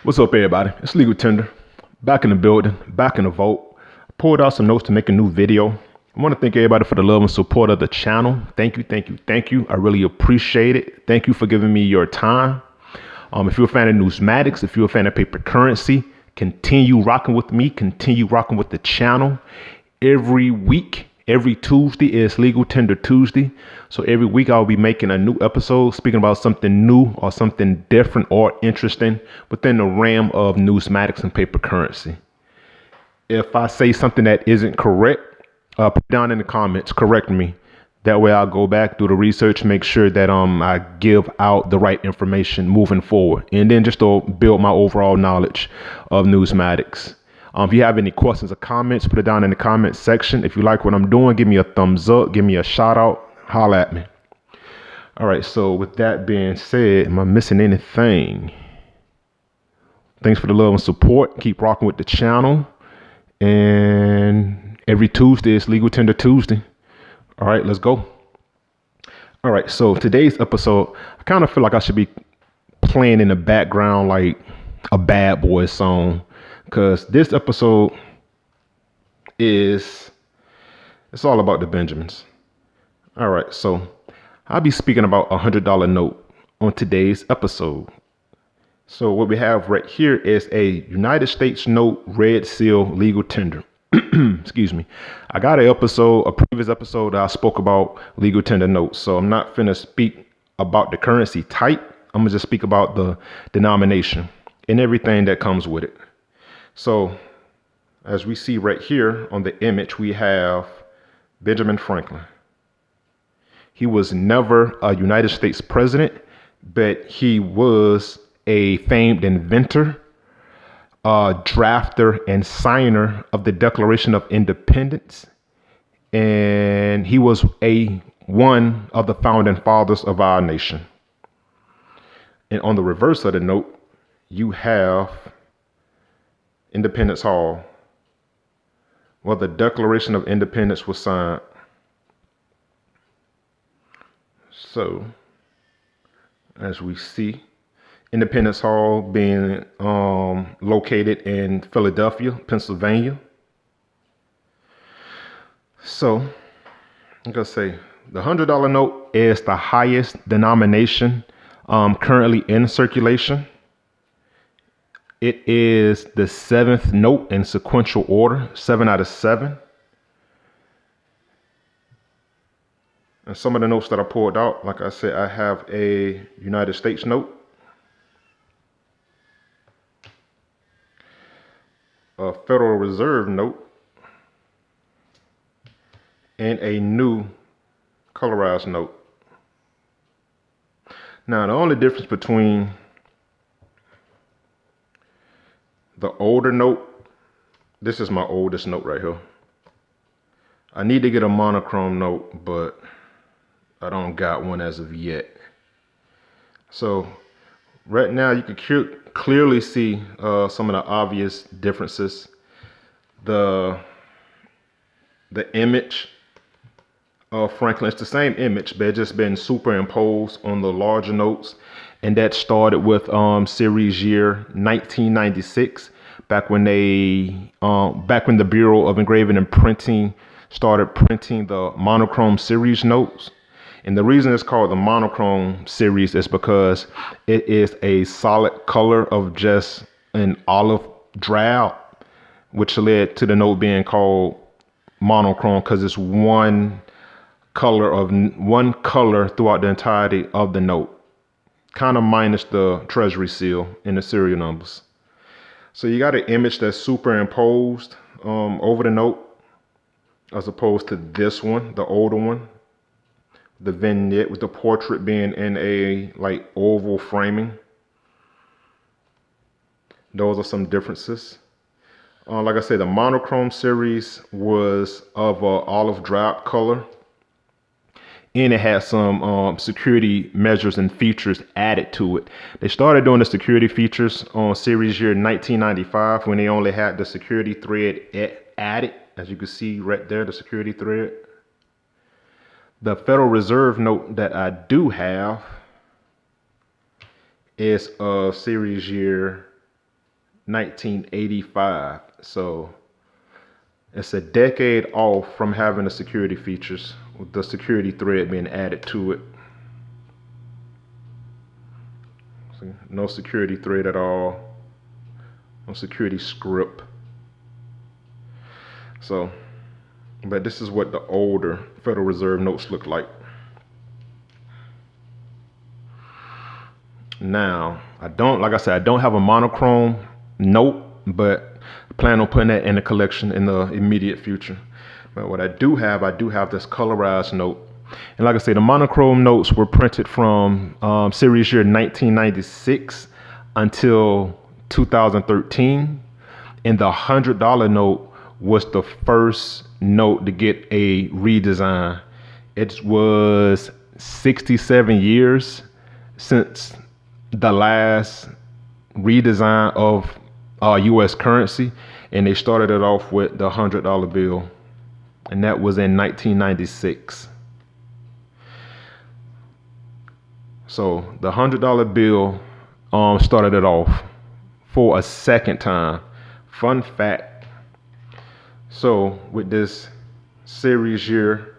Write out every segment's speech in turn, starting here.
What's up, everybody? It's Legal Tender, back in the building, back in the vault. I pulled out some notes to make a new video. I want to thank everybody for the love and support of the channel. Thank you, thank you, thank you. I really appreciate it. Thank you for giving me your time. If you're a fan of numismatics, if you're a fan of paper currency, continue rocking with me, continue rocking with the channel. Every week, every Tuesday is Legal Tender Tuesday. So every week I'll be making a new episode speaking about something new or something different or interesting within the realm of numismatics and paper currency. If I say something that isn't correct, put it down in the comments, correct me. That way I'll go back, do the research, make sure that I give out the right information moving forward. And then just to build my overall knowledge of numismatics. If you have any questions or comments, put it down in the comments section. If you like what I'm doing, give me a thumbs up, give me a shout out, holla at me. All right, so with that being said, am I missing anything? Thanks for the love and support. Keep rocking with the channel. And every Tuesday is Legal Tender Tuesday. All right, let's go. All right, so today's episode, I kind of feel like I should be playing in the background like a Bad Boy song, because this episode it's all about the Benjamins. All right, so I'll be speaking about $100 note on today's episode. So what we have right here is a United States note, red seal, legal tender. Excuse me. I got a previous episode that I spoke about legal tender notes. So I'm not finna speak about the currency type. I'm gonna just speak about the denomination and everything that comes with it. So as we see right here on the image, we have Benjamin Franklin. He was never a United States president, but he was a famed inventor, drafter and signer of the Declaration of Independence. And he was one of the founding fathers of our nation. And on the reverse of the note, you have Independence Hall, where the Declaration of Independence was signed. So, as we see, Independence Hall being located in Philadelphia, Pennsylvania. So, like I say, the $100 note is the highest denomination currently in circulation. It is the 7th note in sequential order, 7 out of 7. And some of the notes that I pulled out, like I said, I have a United States note, a Federal Reserve note, and a new colorized note. Now, the only difference between the older note, this is my oldest note right here. I need to get a monochrome note, but I don't got one as of yet. So right now you can clearly see some of the obvious differences. The image of Franklin, it's the same image, but it's just been superimposed on the larger notes. And that started with series year 1996, back when the Bureau of Engraving and Printing started printing the monochrome series notes. And the reason it's called the monochrome series is because it is a solid color of just an olive drab, which led to the note being called monochrome, because it's one color throughout the entirety of the note, kind of minus the treasury seal and the serial numbers. So you got an image that's superimposed over the note, as opposed to this one, the older one, the vignette with the portrait being in a like oval framing. Those are some differences. Like I said, the monochrome series was of a olive drab color, and it had some security measures and features added to it. They started doing the security features on series year 1995, when they only had the security thread added, as you can see right there, the security thread. The Federal Reserve note that I do have is series year 1985. So it's a decade off from having the security features, with the security thread being added to it. See, no security thread at all, no security script. So, but this is what the older Federal Reserve notes look like. Now, like I said, I don't have a monochrome note, but I plan on putting that in the collection in the immediate future. But what I do have this colorized note. And like I say, the monochrome notes were printed from series year 1996 until 2013. And the $100 note was the first note to get a redesign. It was 67 years since the last redesign of US currency, and they started it off with the $100 bill, and that was in 1996. So the $100 bill started it off for a second time. Fun fact. So with this series year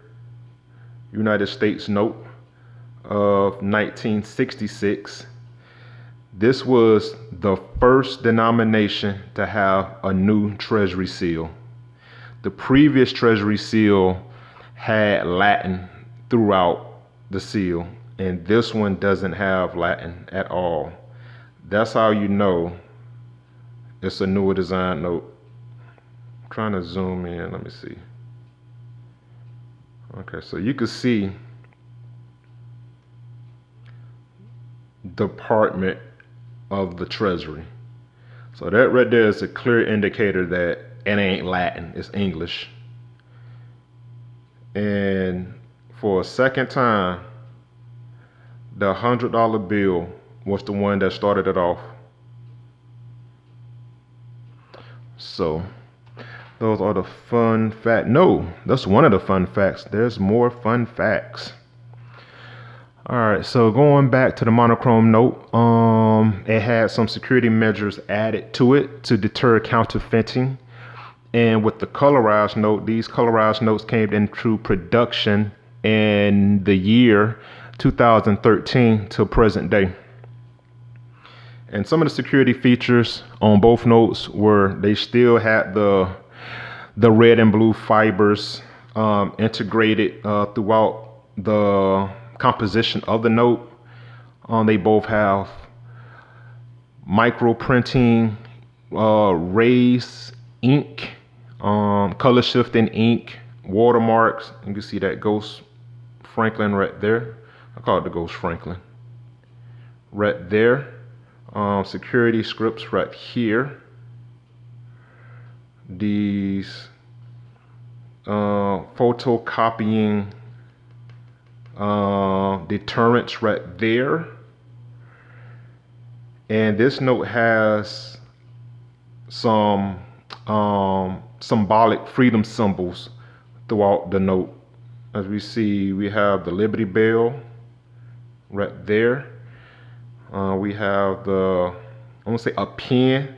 United States note of 1966, this was the first denomination to have a new treasury seal. The previous treasury seal had Latin throughout the seal, and this one doesn't have Latin at all. That's how you know it's a newer design note. I'm trying to zoom in, let me see. Okay, so you can see Department of the Treasury. So that right there is a clear indicator that it ain't Latin, it's English. And for a second time, the $100 bill was the one that started it off. So those are the fun facts. No, that's one of the fun facts. There's more fun facts. All right, so going back to the monochrome note, it had some security measures added to it to deter counterfeiting. And with the colorized note, these colorized notes came into production in the year 2013 to present day. And some of the security features on both notes were they still had the red and blue fibers integrated throughout the composition of the note. They both have micro printing, raised ink, color shifting ink, watermarks. You can see that Ghost Franklin right there. I call it the Ghost Franklin right there. Security scripts right here. These photocopying deterrents right there. And this note has some symbolic freedom symbols throughout the note. As we see, we have the Liberty Bell right there. We have I want to say a pen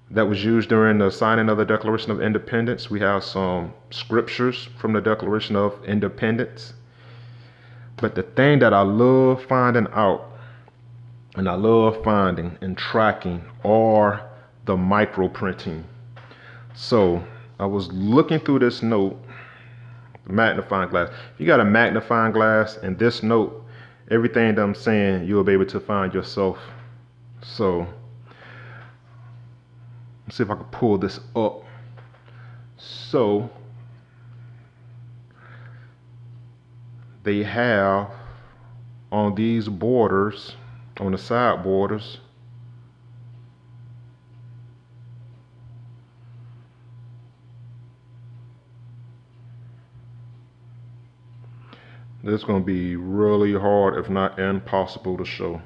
that was used during the signing of the Declaration of Independence. We have some scriptures from the Declaration of Independence. But the thing that I love finding out, and I love finding and tracking, are the micro printing. So I was looking through this note, magnifying glass. If you got a magnifying glass in this note, everything that I'm saying, you'll be able to find yourself. So let's see if I can pull this up. So they have on these borders, on the side borders, this is going to be really hard, if not impossible, to show.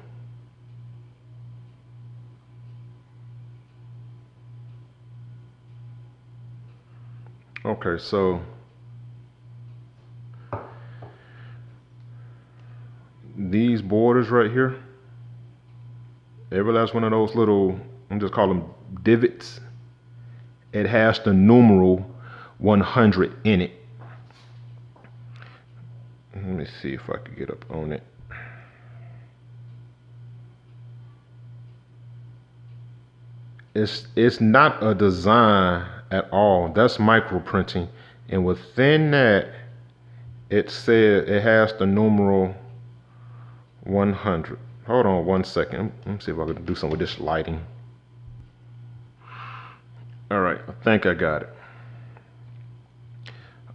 Okay, so these borders right here, every last one of those little I'm just calling them divots. It has the numeral 100 in it. Let me see if I can get up on it. It's not a design at all. That's micro printing, and within that, it said it has the numeral 100. Hold on one second. Let me see if I can do something with this lighting. All right, I think I got it.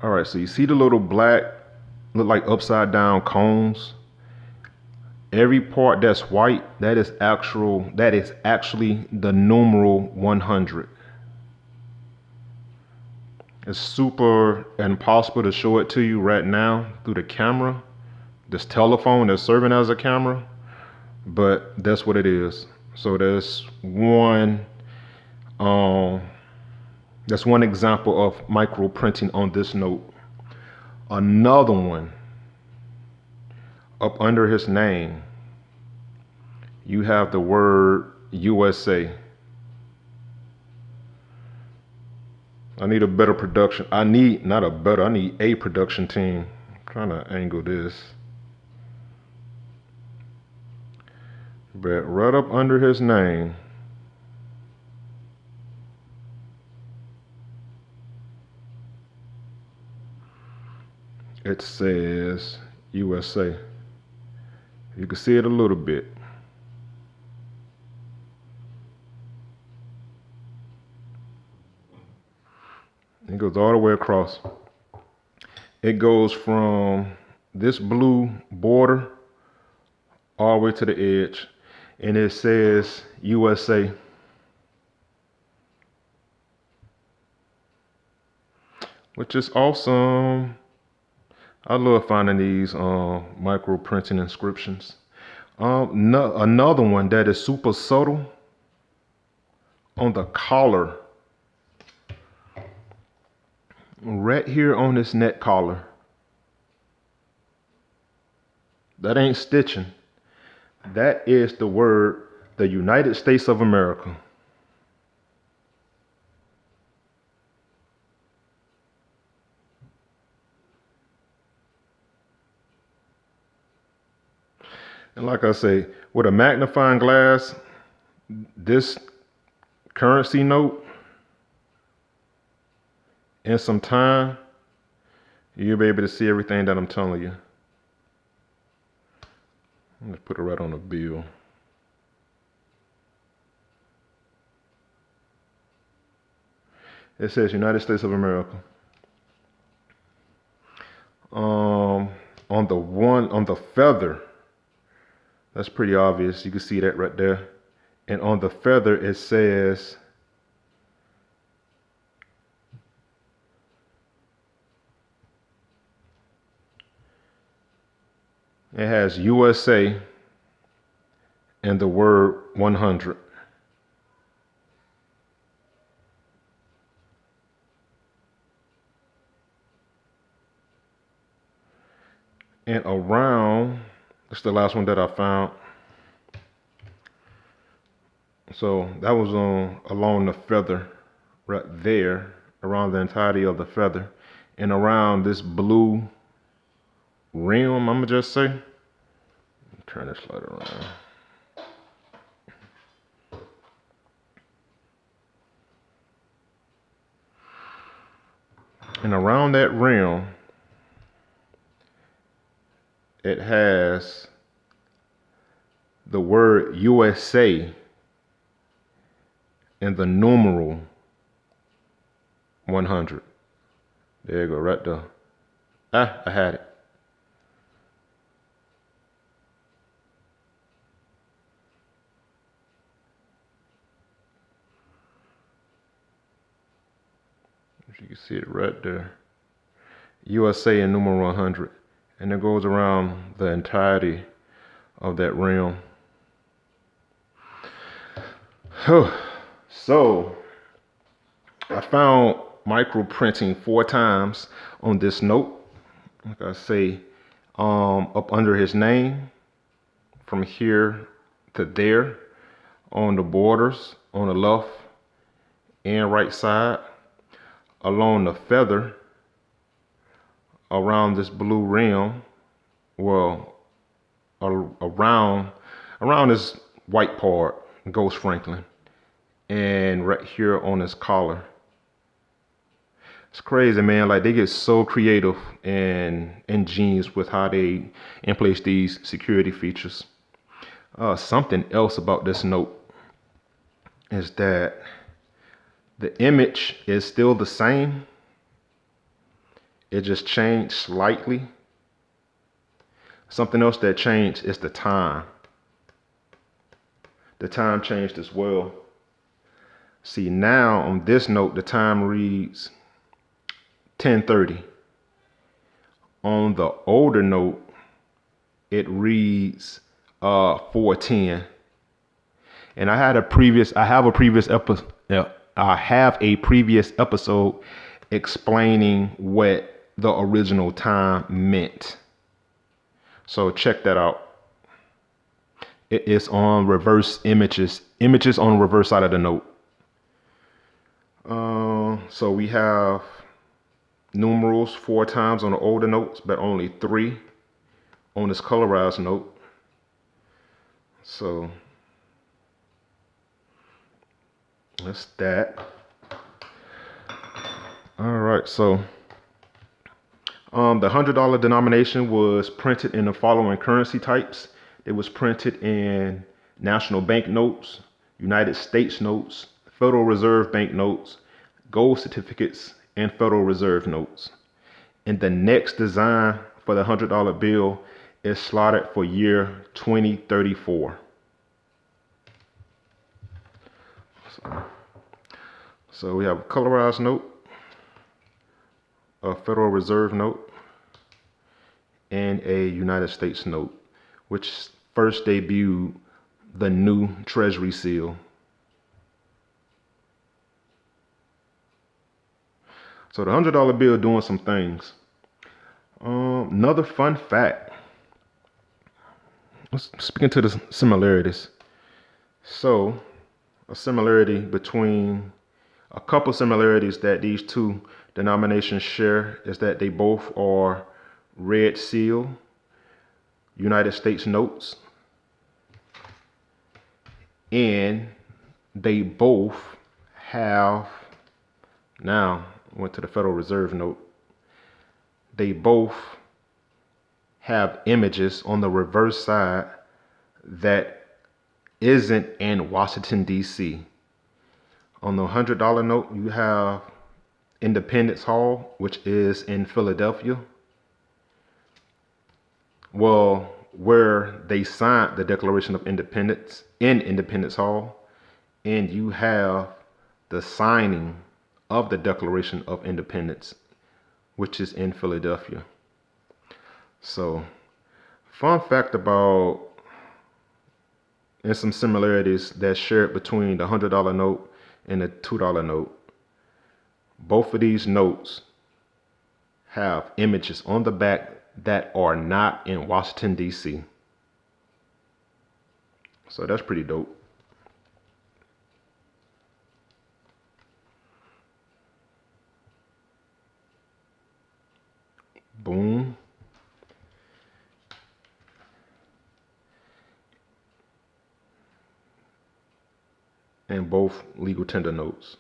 All right, so you see the little black, look like upside down cones. Every part that's white, that is actually the numeral 100. It's super impossible to show it to you right now through the camera, this telephone that's serving as a camera, but that's what it is. So that's one example of micro printing on this note. Another one, up under his name, you have the word USA. I need a better production. I need a production team. I'm trying to angle this. But right up under his name, it says USA. You can see it a little bit. It goes all the way across. It goes from this blue border all the way to the edge, and it says USA. Which is awesome. I love finding these micro printing inscriptions. Another one that is super subtle on the collar. Right here on this neck collar. That ain't stitching. That is the word, the United States of America. And like I say, with a magnifying glass, this currency note, in some time, you'll be able to see everything that I'm telling you. I'm gonna put it right on the bill. It says United States of America. On the feather, that's pretty obvious. You can see that right there. And on the feather, it says it has USA and the word 100. And around, that's the last one that I found. So that was along the feather right there, around the entirety of the feather. And around this blue rim, I'm gonna just say, turn this light around. And around that rim, it has the word USA and the numeral 100. There you go, right there. I had it. You can see it right there. USA and numeral 100. And it goes around the entirety of that realm. So I found micro printing 4 times on this note. Like I say, up under his name, from here to there, on the borders, on the left and right side. Along the feather around this blue rim, well, around this white part, Ghost Franklin, and right here on his collar. It's crazy, man. Like, they get so creative and ingenious with how they in place these security features. Something else about this note is that the image is still the same. It just changed slightly. Something else that changed is the time. The time changed as well. See, now on this note, the time reads 10:30. On the older note, it reads 4:10. And I have a previous episode explaining what the original time meant. So check that out. It is on reverse images on the reverse side of the note. So we have numerals 4 times on the older notes, but only 3 on this colorized note. So that's that. All right, so the $100 denomination was printed in the following currency types. It was printed in national bank notes, United States notes, Federal Reserve bank notes, gold certificates, and Federal Reserve notes. And the next design for the $100 bill is slotted for year 2034. So we have a colorized note, a Federal Reserve note, and a United States note, which first debuted the new treasury seal. So the $100 bill doing some things. Another fun fact. Let's speak into the similarities. So a couple similarities that these two denominations share is that they both are red seal United States notes, and they both have, now went to the Federal Reserve note, they both have images on the reverse side that isn't in Washington, D.C. On the $100 note, you have Independence Hall, which is in Philadelphia. Well, where they signed the Declaration of Independence in Independence Hall, and you have the signing of the Declaration of Independence, which is in Philadelphia. So, fun fact about, and some similarities that's shared between the $100 note and the $2 note. Both of these notes have images on the back that are not in Washington, D.C. So that's pretty dope. Boom. And both legal tender notes.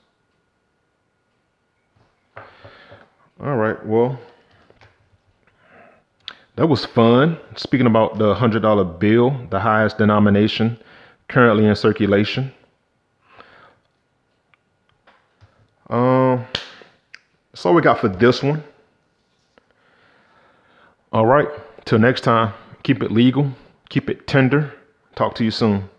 All right, well, that was fun. Speaking about the $100 bill, the highest denomination currently in circulation. That's all we got for this one. All right, till next time, keep it legal, keep it tender. Talk to you soon.